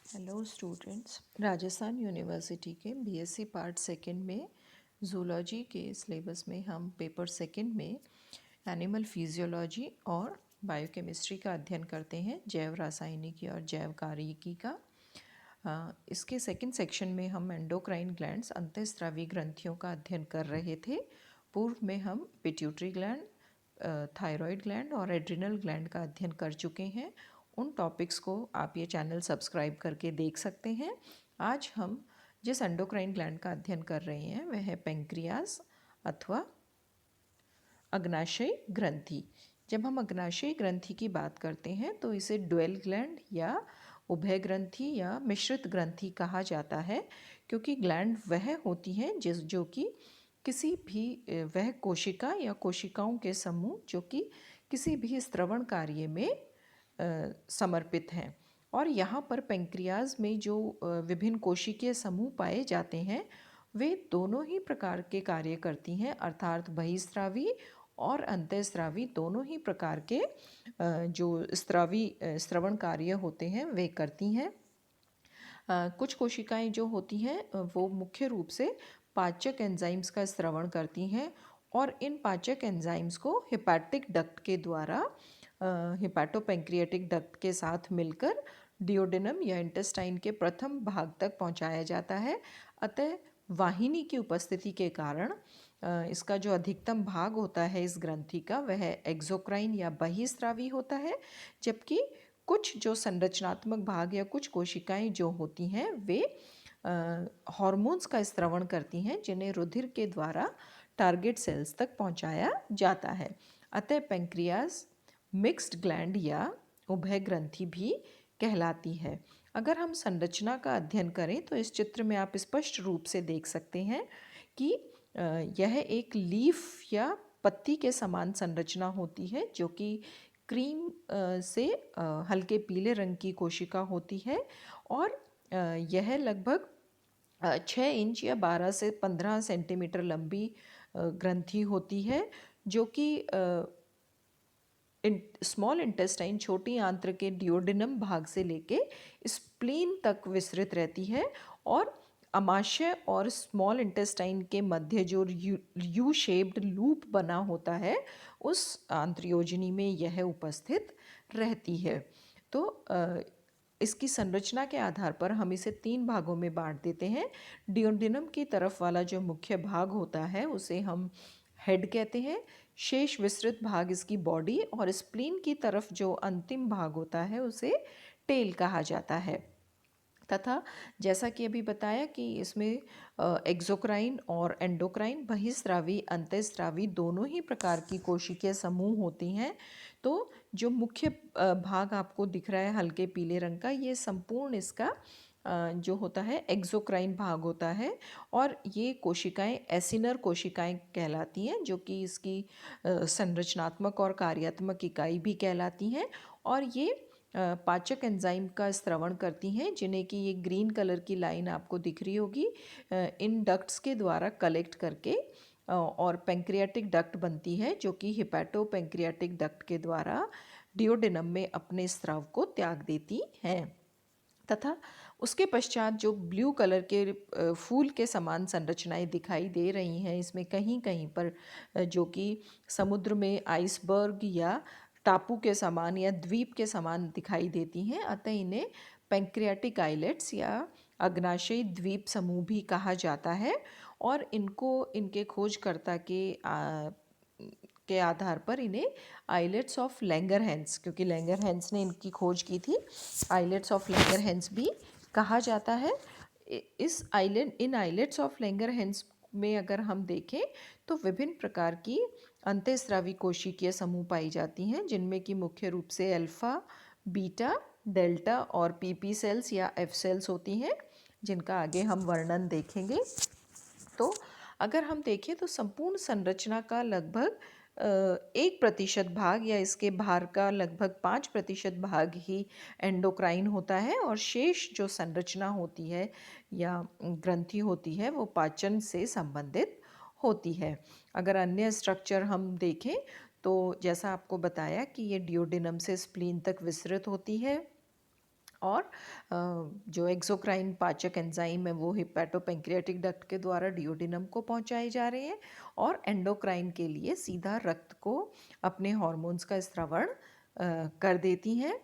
Hello students, Rajasthan university के BSc part second में zoology के सिलेबस में हम पेपर सेकंड में एनिमल फिजियोलॉजी और बायोकेमिस्ट्री का अध्ययन करते हैं, जैव रासायनिकी और जैव कार्यिकी का। इसके सेकंड सेक्शन में हम एंडोक्राइन ग्लैंड्स अंतःस्रावी ग्रंथियों का अध्ययन कर रहे थे। पूर्व में हम पिट्यूटरी ग्लैंड, थायराइड ग्लैंड और एड्रिनल ग्लैंड का अध्ययन कर चुके हैं। उन टॉपिक्स को आप ये चैनल सब्सक्राइब करके देख सकते हैं। आज हम जिस एंडोक्राइन ग्लैंड का अध्ययन कर रहे हैं वह है पेंक्रियास अथवा अग्नाशय ग्रंथि। जब हम अग्नाशय ग्रंथि की बात करते हैं तो इसे ड्वेल ग्लैंड या उभय ग्रंथि या मिश्रित ग्रंथि कहा जाता है, क्योंकि ग्लैंड वह होती हैं जो कि किसी भी वह कोशिका या कोशिकाओं के समूह जो कि किसी भी स्त्रवण कार्य में समर्पित हैं। और यहाँ पर पेंक्रियाज में जो विभिन्न कोशिकीय समूह पाए जाते हैं वे दोनों ही प्रकार के कार्य करती हैं, अर्थात बहिस्रावी और अंतःस्रावी दोनों ही प्रकार के जो स्त्रवण कार्य होते हैं वे करती हैं। कुछ कोशिकाएं जो होती हैं वो मुख्य रूप से पाचक एंजाइम्स का स्रवण करती हैं और इन पाचक एंजाइम्स को हेपेटिक डक्ट के द्वारा हिपैटोपेंक्रियाटिक डक्ट के साथ मिलकर डियोडेनम या इंटेस्टाइन के प्रथम भाग तक पहुंचाया जाता है। अतः वाहिनी की उपस्थिति के कारण इसका जो अधिकतम भाग होता है इस ग्रंथि का वह एक्सोक्राइन या बहिस्रावी होता है, जबकि कुछ जो संरचनात्मक भाग या कुछ कोशिकाएं जो होती हैं वे हार्मोन्स का स्त्रवण करती हैं जिन्हें रुधिर के द्वारा टारगेट सेल्स तक पहुंचाया जाता है। अतः पेंक्रियाज मिक्स्ड ग्लैंड या उभय ग्रंथि भी कहलाती है। अगर हम संरचना का अध्ययन करें तो इस चित्र में आप स्पष्ट रूप से देख सकते हैं कि यह एक लीफ या पत्ती के समान संरचना होती है जो कि क्रीम से हल्के पीले रंग की कोशिका होती है और यह लगभग 6 इंच या 12 से 15 सेंटीमीटर लंबी ग्रंथि होती है, जो कि स्मॉल इंटेस्टाइन छोटी आंत्र के डियोडेनम भाग से लेके स्प्लीन तक विस्तृत रहती है और अमाशय और स्मॉल इंटेस्टाइन के मध्य जो यू शेप्ड लूप बना होता है उस आंत्रयोजनी में यह उपस्थित रहती है। तो इसकी संरचना के आधार पर हम इसे 3 भागों में बांट देते हैं। डियोडेनम की तरफ वाला जो मुख्य भाग होता है उसे हम हेड कहते हैं, शेष विस्तृत भाग इसकी बॉडी और स्प्लीन की तरफ जो अंतिम भाग होता है उसे टेल कहा जाता है। तथा जैसा कि अभी बताया कि इसमें एक्सोक्राइन और एंडोक्राइन बहिस्रावी अंतःस्रावी दोनों ही प्रकार की कोशिकीय समूह होती हैं। तो जो मुख्य भाग आपको दिख रहा है हल्के पीले रंग का, ये संपूर्ण इसका जो होता है एक्सोक्राइन भाग होता है और ये कोशिकाएं एसिनर कोशिकाएं कहलाती हैं, जो कि इसकी संरचनात्मक और कार्यात्मक इकाई भी कहलाती हैं और ये पाचक एंजाइम का स्त्रवण करती हैं, जिन्हें कि ये ग्रीन कलर की लाइन आपको दिख रही होगी इन डक्ट्स के द्वारा कलेक्ट करके और पेंक्रियाटिक डक्ट बनती है जो कि हिपैटो पेंक्रियाटिक डक्ट के द्वारा डियोडेनम में अपने स्राव को त्याग देती हैं। तथा उसके पश्चात जो ब्लू कलर के फूल के समान संरचनाएं दिखाई दे रही हैं, इसमें कहीं कहीं पर जो कि समुद्र में आइसबर्ग या टापू के समान या द्वीप के समान दिखाई देती हैं, अतः इन्हें पेंक्रियाटिक आइलेट्स या अग्नाशयी द्वीप समूह भी कहा जाता है और इनको इनके खोजकर्ता के आधार पर इन्हें आइलेट्स ऑफ लैंगरहैंस, क्योंकि लैंगरहैंस ने इनकी खोज की थी, आइलेट्स ऑफ लैंगरहैंस भी कहा जाता है। इन आइलेट्स ऑफ लैंगरहैंस में अगर हम देखें तो विभिन्न प्रकार की अंतःस्रावी कोशिकीय समूह पाई जाती हैं, जिनमें कि मुख्य रूप से अल्फा, बीटा, डेल्टा और पीपी सेल्स या एफ सेल्स होती हैं, जिनका आगे हम वर्णन देखेंगे। तो अगर हम देखें तो संपूर्ण संरचना का लगभग 1% भाग या इसके भार का लगभग 5% भाग ही एंडोक्राइन होता है और शेष जो संरचना होती है या ग्रंथि होती है वो पाचन से संबंधित होती है। अगर अन्य स्ट्रक्चर हम देखें तो जैसा आपको बताया कि ये डियोडेनम से स्प्लीन तक विस्तृत होती है और जो एक्सोक्राइन पाचक एंजाइम है वो हिपैटोपेंक्रियाटिक डक्ट के द्वारा डिओडिनम को पहुंचाए जा रहे हैं, और एंडोक्राइन के लिए सीधा रक्त को अपने हार्मोन्स का स्रावण कर देती हैं,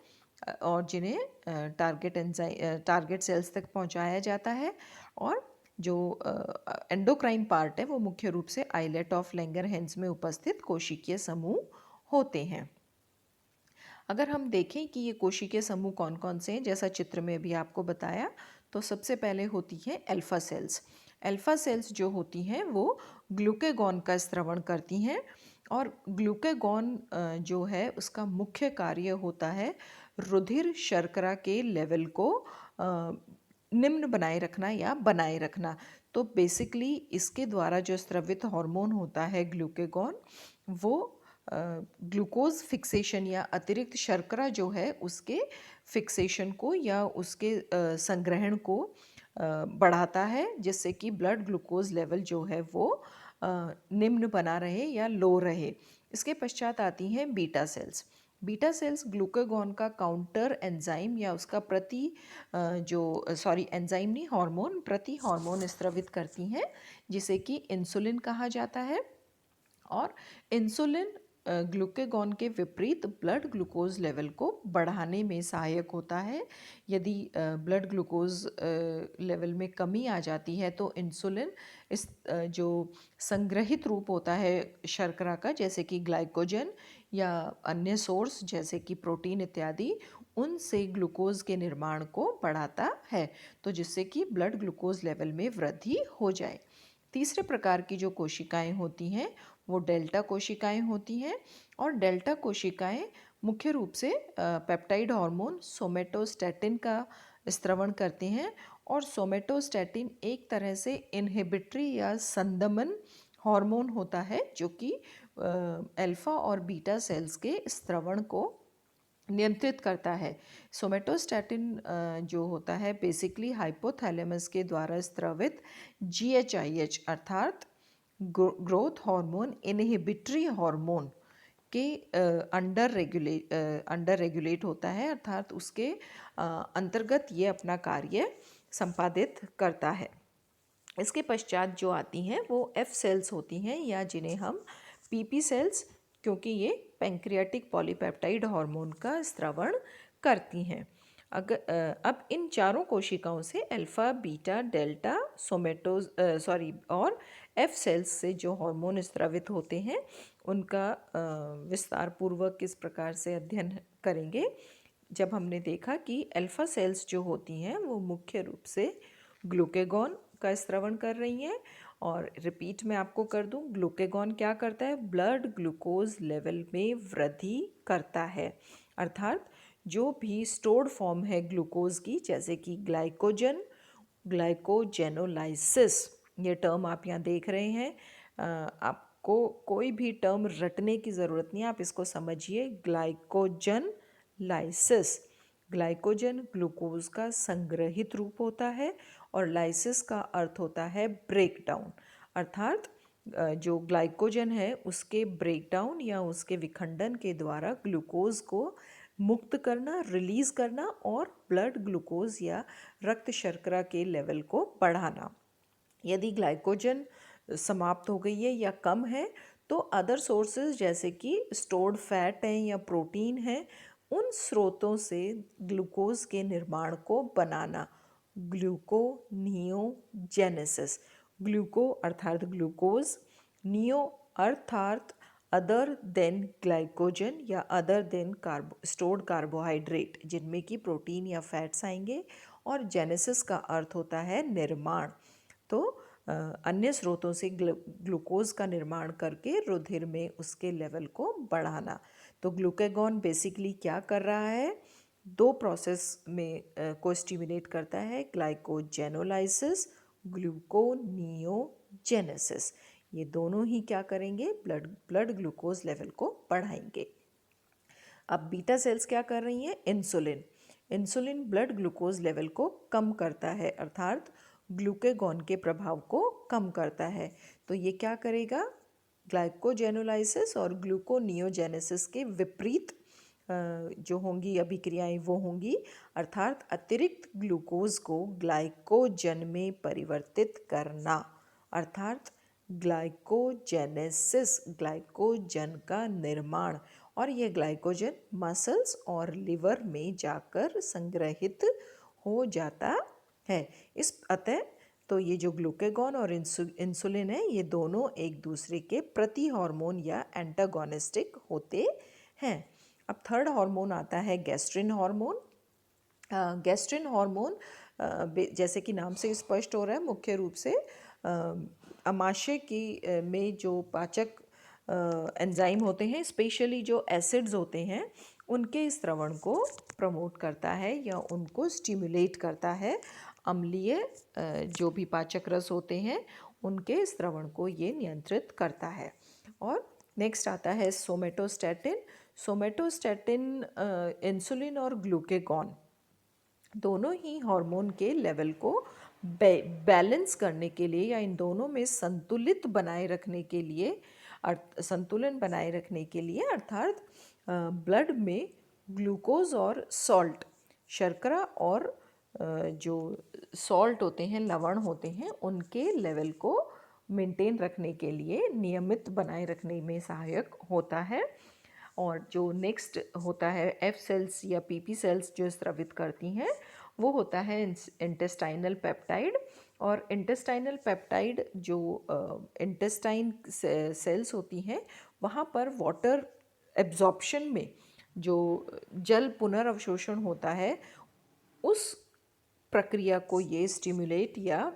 और जिन्हें टारगेट सेल्स तक पहुंचाया जाता है। और जो एंडोक्राइन पार्ट है वो मुख्य रूप से आइलेट ऑफ लैंगरहैंस में उपस्थित कोशिकीय समूह होते हैं। अगर हम देखें कि ये कोशिकीय समूह कौन कौन से हैं, जैसा चित्र में भी आपको बताया, तो सबसे पहले होती है अल्फा सेल्स। अल्फा सेल्स जो होती हैं वो ग्लूकेगॉन का स्रवण करती हैं, और ग्लूकेगॉन जो है उसका मुख्य कार्य होता है रुधिर शर्करा के लेवल को निम्न बनाए रखना या बनाए रखना। तो बेसिकली इसके द्वारा जो स्रवित हार्मोन होता है ग्लूकेगॉन, वो ग्लूकोज फिक्सेशन या अतिरिक्त शर्करा जो है उसके फिक्सेशन को या उसके संग्रहण को बढ़ाता है, जिससे कि ब्लड ग्लूकोज लेवल जो है वो निम्न बना रहे या लो रहे। इसके पश्चात आती हैं beta cells. Beta cells glucagon का काउंटर एंजाइम या उसका एंजाइम नहीं, हार्मोन, प्रति हार्मोन स्रावित करती हैं, जिसे कि इंसुलिन कहा जाता है। और इंसुलिन ग्लूकेगॉन के विपरीत ब्लड ग्लूकोज लेवल को बढ़ाने में सहायक होता है। यदि ब्लड ग्लूकोज लेवल में कमी आ जाती है तो इंसुलिन इस जो संग्रहित रूप होता है शर्करा का, जैसे कि ग्लाइकोजन या अन्य सोर्स जैसे कि प्रोटीन इत्यादि, उनसे ग्लूकोज के निर्माण को बढ़ाता है, तो जिससे कि ब्लड ग्लूकोज लेवल में वृद्धि हो जाए। तीसरे प्रकार की जो कोशिकाएं होती हैं वो डेल्टा कोशिकाएं होती हैं, और डेल्टा कोशिकाएं मुख्य रूप से पेप्टाइड हार्मोन सोमेटोस्टैटिन का स्रवण करते हैं। और सोमेटोस्टैटिन एक तरह से इनहिबिटरी या संदमन हार्मोन होता है, जो कि अल्फा और बीटा सेल्स के स्रवण को नियंत्रित करता है। सोमेटोस्टैटिन जो होता है बेसिकली हाइपोथैलेमस के द्वारा स्रावित GHIH अर्थात ग्रोथ हार्मोन इनहिबिटरी हार्मोन के अंडर रेगुलेट होता है, अर्थात उसके अंतर्गत ये अपना कार्य संपादित करता है। इसके पश्चात जो आती हैं वो F सेल्स होती हैं, या जिन्हें हम PP सेल्स, क्योंकि ये पैंक्रियाटिक पॉलीपेप्टाइड हार्मोन का स्रावण करती हैं। अब इन चारों कोशिकाओं से अल्फा, बीटा, डेल्टा, और F सेल्स से जो हार्मोन स्रावित होते हैं उनका विस्तार पूर्वक किस प्रकार से अध्ययन करेंगे, जब हमने देखा कि अल्फा सेल्स जो होती हैं वो मुख्य रूप से ग्लूकेगॉन का स्रवण कर रही हैं। और रिपीट मैं आपको कर दूं, ग्लूकेगॉन क्या करता है, ब्लड ग्लूकोज लेवल में वृद्धि करता है, अर्थात जो भी स्टोर्ड फॉर्म है ग्लूकोज की, जैसे कि ग्लाइकोजन, ग्लाइकोजेनोलाइसिस, ये टर्म आप यहाँ देख रहे हैं। आपको कोई भी टर्म रटने की ज़रूरत नहीं है, आप इसको समझिए। ग्लाइकोजन लाइसिस, ग्लाइकोजन ग्लूकोज का संग्रहित रूप होता है, और लाइसिस का अर्थ होता है ब्रेकडाउन, अर्थात जो ग्लाइकोजन है उसके ब्रेकडाउन या उसके विखंडन के द्वारा ग्लूकोज को मुक्त करना, रिलीज करना, और ब्लड ग्लूकोज या रक्त शर्करा के लेवल को बढ़ाना। यदि ग्लाइकोजन समाप्त हो गई है या कम है तो अदर सोर्सेज जैसे कि स्टोर्ड फैट हैं या प्रोटीन हैं, उन स्रोतों से ग्लूकोज के निर्माण को बनाना, ग्लूकोनियोजेनेसिस। ग्लूको अर्थात ग्लूकोज, नियो अर्थात अदर देन ग्लाइकोजन या अदर देन स्टोर्ड कार्बोहाइड्रेट, जिनमें कि प्रोटीन या फैट्स आएंगे, और जेनेसिस का अर्थ होता है निर्माण। तो अन्य स्रोतों से ग्लूकोज का निर्माण करके रुधिर में उसके लेवल को बढ़ाना। तो ग्लूकेगॉन बेसिकली क्या कर रहा है, दो प्रोसेस में को स्टिमुलेट करता है, ग्लाइकोजेनोलाइसिस, ग्लूकोनियोजेनेसिस। ये दोनों ही क्या करेंगे, ब्लड ग्लूकोज लेवल को बढ़ाएंगे। अब बीटा सेल्स क्या कर रही हैं, इंसुलिन ब्लड ग्लूकोज लेवल को कम करता है, अर्थात ग्लूकेगॉन के प्रभाव को कम करता है। तो ये क्या करेगा, ग्लाइकोजेनोलाइसिस और ग्लूकोनियोजेनेसिस के विपरीत जो होंगी अभिक्रियाएं वो होंगी, अर्थात अतिरिक्त ग्लूकोज को ग्लाइकोजन में परिवर्तित करना, अर्थात ग्लाइकोजेनेसिस, ग्लाइकोजन का निर्माण। और यह ग्लाइकोजन मसल्स और लिवर में जाकर संग्रहित हो जाता है। इस अतः तो ये जो ग्लूकागॉन और इंसुलिन है, ये दोनों एक दूसरे के प्रति हार्मोन या एंटागोनिस्टिक होते हैं। अब थर्ड हार्मोन आता है गैस्ट्रिन हार्मोन। गैस्ट्रिन हार्मोन जैसे कि नाम से स्पष्ट हो रहा है, मुख्य रूप से आमाशय की में जो पाचक एंजाइम होते हैं, स्पेशली जो एसिड्स होते हैं, उनके स्त्रवण को प्रमोट करता है या उनको स्टिमुलेट करता है। अम्लीय जो भी पाचक रस होते हैं उनके स्त्रवण को ये नियंत्रित करता है। और नेक्स्ट आता है सोमेटोस्टैटिन। सोमेटोस्टैटिन इंसुलिन और ग्लूकागॉन दोनों ही हार्मोन के लेवल को बैलेंस करने के लिए या इन दोनों में संतुलन बनाए रखने के लिए अर्थात ब्लड में ग्लूकोज और सॉल्ट, शर्करा और जो सॉल्ट होते हैं, लवण होते हैं, उनके लेवल को मेंटेन रखने के लिए, नियमित बनाए रखने में सहायक होता है। और जो नेक्स्ट होता है एफ सेल्स या पीपी सेल्स जो स्रावित करती हैं, वो होता है इंटेस्टाइनल पेप्टाइड। और इंटेस्टाइनल पेप्टाइड जो इंटेस्टाइन सेल्स होती हैं, वहाँ पर वाटर एब्जॉर्प्शन में जो जल पुनर्अवशोषण होता है, उस प्रक्रिया को ये स्टिमुलेट या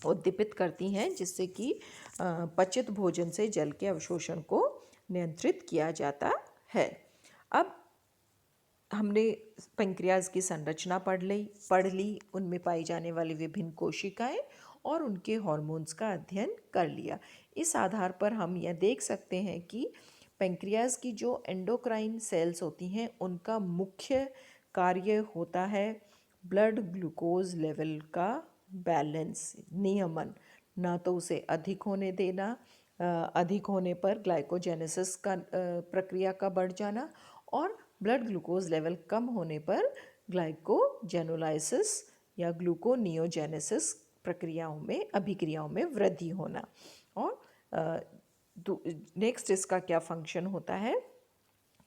उद्दीपित करती हैं, जिससे कि पचित भोजन से जल के अवशोषण को नियंत्रित किया जाता है। अब हमने पैंक्रियाज की संरचना पढ़ ली, उनमें पाई जाने वाली विभिन्न कोशिकाएं और उनके हार्मोन्स का अध्ययन कर लिया। इस आधार पर हम यह देख सकते हैं कि पैंक्रियाज की जो एंडोक्राइन सेल्स होती हैं, उनका मुख्य कार्य होता है ब्लड ग्लूकोज लेवल का बैलेंस, नियमन, ना तो उसे अधिक होने देना, अधिक होने पर ग्लाइकोजेनेसिस का प्रक्रिया का बढ़ जाना, और ब्लड ग्लूकोज लेवल कम होने पर ग्लाइकोजेनोलाइसिस या ग्लूकोनियोजेनेसिस अभिक्रियाओं में वृद्धि होना। और नेक्स्ट इसका क्या फंक्शन होता है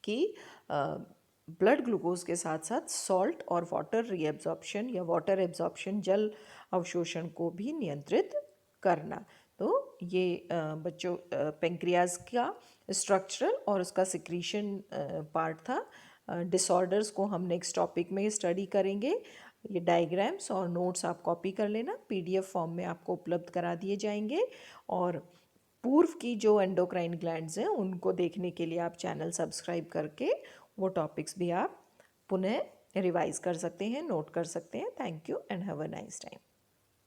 कि ब्लड ग्लूकोज के साथ साथ सॉल्ट और वाटर रीएब्जॉर्प्शन या वाटर एब्जॉर्प्शन, जल अवशोषण को भी नियंत्रित करना। तो ये बच्चों पेंक्रियाज का स्ट्रक्चरल और उसका सिक्रीशन पार्ट था। डिसऑर्डर्स को हम नेक्स्ट टॉपिक में स्टडी करेंगे। ये डायग्राम्स और नोट्स आप कॉपी कर लेना, पीडीएफ फॉर्म में आपको उपलब्ध करा दिए जाएंगे। और पूर्व की जो एंडोक्राइन ग्लैंड्स हैं, उनको देखने के लिए आप चैनल सब्सक्राइब करके वो टॉपिक्स भी आप पुनः रिवाइज कर सकते हैं, नोट कर सकते हैं। Thank you and have a nice time.